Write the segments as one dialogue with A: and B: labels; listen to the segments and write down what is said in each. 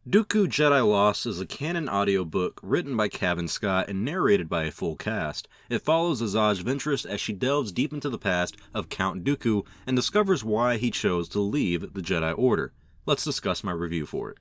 A: Dooku Jedi Lost is a canon audiobook written by Cavan Scott and narrated by a full cast. It follows Asajj Ventress as she delves deep into the past of Count Dooku and discovers why he chose to leave the Jedi Order. Let's discuss my review for it.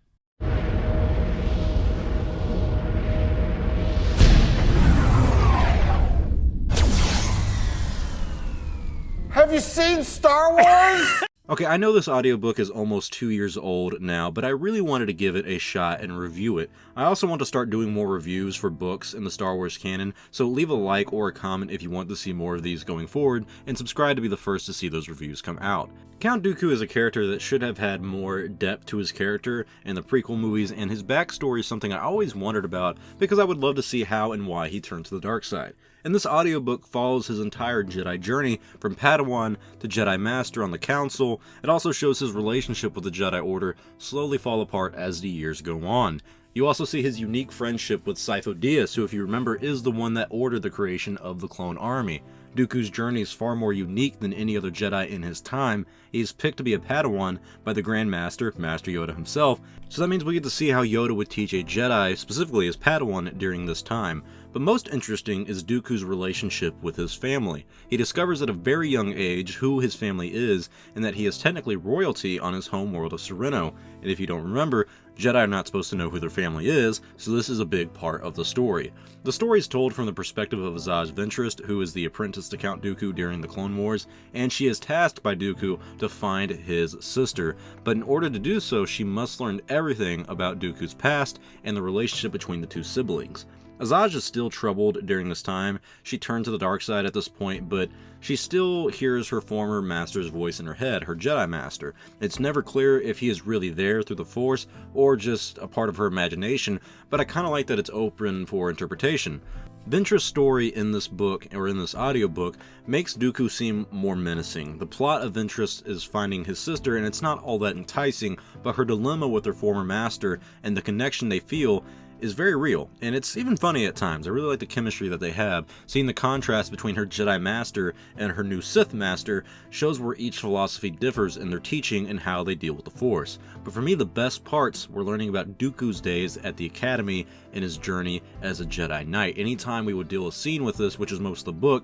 B: Have you seen Star Wars?
A: Okay, I know this audiobook is almost 2 years old now, but I really wanted to give it a shot and review it. I also want to start doing more reviews for books in the Star Wars canon, so leave a like or a comment if you want to see more of these going forward, and subscribe to be the first to see those reviews come out. Count Dooku is a character that should have had more depth to his character in the prequel movies, and his backstory is something I always wondered about because I would love to see how and why he turned to the dark side. And this audiobook follows his entire Jedi journey from Padawan to Jedi Master on the Council. It also shows his relationship with the Jedi Order slowly fall apart as the years go on. You also see his unique friendship with Sifo Diaz, who if you remember is the one that ordered the creation of the clone army. Dooku's journey is far more unique than any other Jedi in his time. He is picked to be a Padawan by the Grand Master, Master Yoda himself, so that means we get to see how Yoda would teach a Jedi, specifically as Padawan, during this time. But most interesting is Dooku's relationship with his family. He discovers at a very young age who his family is, and that he is technically royalty on his home world of Sereno. And if you don't remember, Jedi are not supposed to know who their family is, so this is a big part of the story. The story is told from the perspective of Asajj Ventress, who is the apprentice to Count Dooku during the Clone Wars, and she is tasked by Dooku to find his sister. But in order to do so, she must learn everything about Dooku's past and the relationship between the two siblings. Asajj is still troubled during this time. She turned to the dark side at this point, but she still hears her former master's voice in her head, her Jedi Master. It's never clear if he is really there through the Force or just a part of her imagination, but I kind of like that it's open for interpretation. Ventress' story in this book, or in this audiobook, makes Dooku seem more menacing. The plot of Ventress is finding his sister, and it's not all that enticing, but her dilemma with her former master and the connection they feel is very real, and it's even funny at times. I really like the chemistry that they have. Seeing the contrast between her Jedi Master and her new Sith Master shows where each philosophy differs in their teaching and how they deal with the Force. But for me, the best parts were learning about Dooku's days at the Academy and his journey as a Jedi Knight. Anytime we would deal a scene with this, which is most of the book,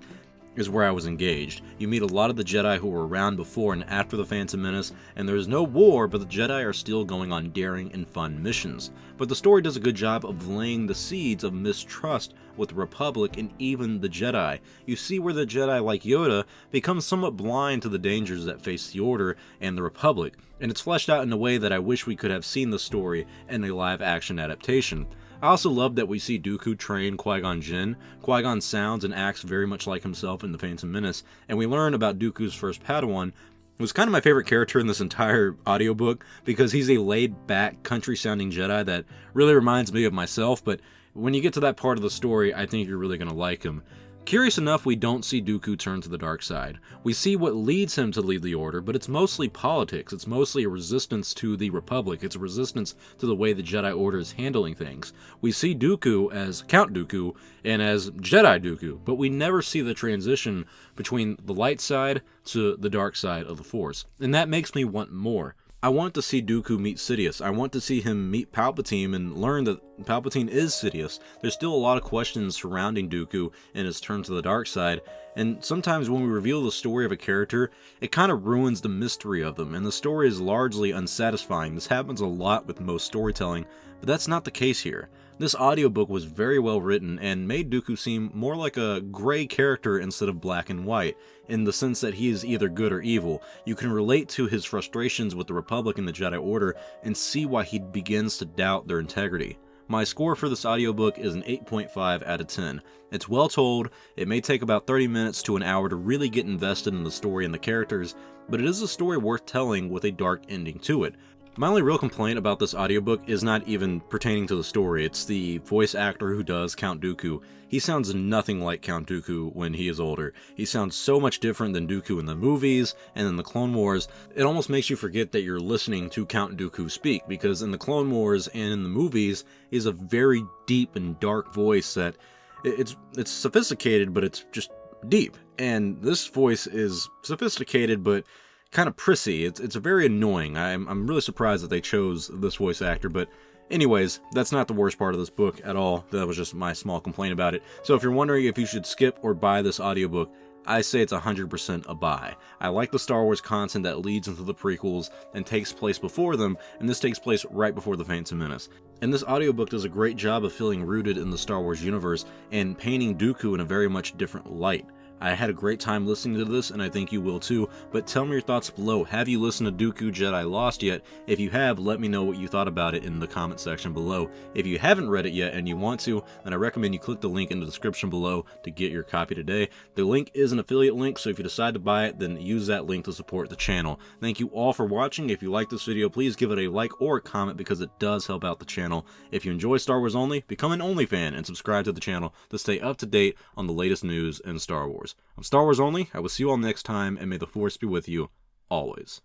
A: is where I was engaged. You meet a lot of the Jedi who were around before and after the Phantom Menace, and there is no war, but the Jedi are still going on daring and fun missions. But the story does a good job of laying the seeds of mistrust with the Republic and even the Jedi. You see where the Jedi, like Yoda, become somewhat blind to the dangers that face the Order and the Republic, and it's fleshed out in a way that I wish we could have seen the story in a live-action adaptation. I also love that we see Dooku train Qui-Gon Jinn. Qui-Gon sounds and acts very much like himself in The Phantom Menace, and we learn about Dooku's first Padawan, who's kind of my favorite character in this entire audiobook because he's a laid-back, country-sounding Jedi that really reminds me of myself, but when you get to that part of the story, I think you're really going to like him. Curious enough, we don't see Dooku turn to the dark side. We see what leads him to lead the Order, but it's mostly politics. It's mostly a resistance to the Republic. It's a resistance to the way the Jedi Order is handling things. We see Dooku as Count Dooku and as Jedi Dooku, but we never see the transition between the light side to the dark side of the Force. And that makes me want more. I want to see Dooku meet Sidious. I want to see him meet Palpatine and learn that Palpatine is Sidious. There's still a lot of questions surrounding Dooku and his turn to the dark side, and sometimes when we reveal the story of a character, it kind of ruins the mystery of them, and the story is largely unsatisfying. This happens a lot with most storytelling, but that's not the case here. This audiobook was very well written and made Dooku seem more like a gray character instead of black and white, in the sense that he is either good or evil. You can relate to his frustrations with the Republic and the Jedi Order and see why he begins to doubt their integrity. My score for this audiobook is an 8.5 out of 10. It's well told, it may take about 30 minutes to an hour to really get invested in the story and the characters, but it is a story worth telling with a dark ending to it. My only real complaint about this audiobook is not even pertaining to the story. It's the voice actor who does Count Dooku. He sounds nothing like Count Dooku when he is older. He sounds so much different than Dooku in the movies and in the Clone Wars. It almost makes you forget that you're listening to Count Dooku speak, because in the Clone Wars and in the movies, he has a very deep and dark voice that it's sophisticated, but it's just deep. And this voice is sophisticated, but kind of prissy. It's very annoying. I'm really surprised that they chose this voice actor, but Anyways, that's not the worst part of this book at all. That was just my small complaint about it. So if you're wondering if you should skip or buy this audiobook, I say it's 100% a buy. I like the Star Wars content that leads into the prequels and takes place before them, and this takes place right before The Phantom Menace. And this audiobook does a great job of feeling rooted in the Star Wars universe and painting Dooku in a very much different light. I had a great time listening to this, and I think you will too, but tell me your thoughts below. Have you listened to Dooku Jedi Lost yet? If you have, let me know what you thought about it in the comment section below. If you haven't read it yet and you want to, then I recommend you click the link in the description below to get your copy today. The link is an affiliate link, so if you decide to buy it, then use that link to support the channel. Thank you all for watching. If you like this video, please give it a like or a comment because it does help out the channel. If you enjoy Star Wars Only, become an Only fan and subscribe to the channel to stay up to date on the latest news in Star Wars. I'm Star Wars Only. I will see you all next time, and may the Force be with you always.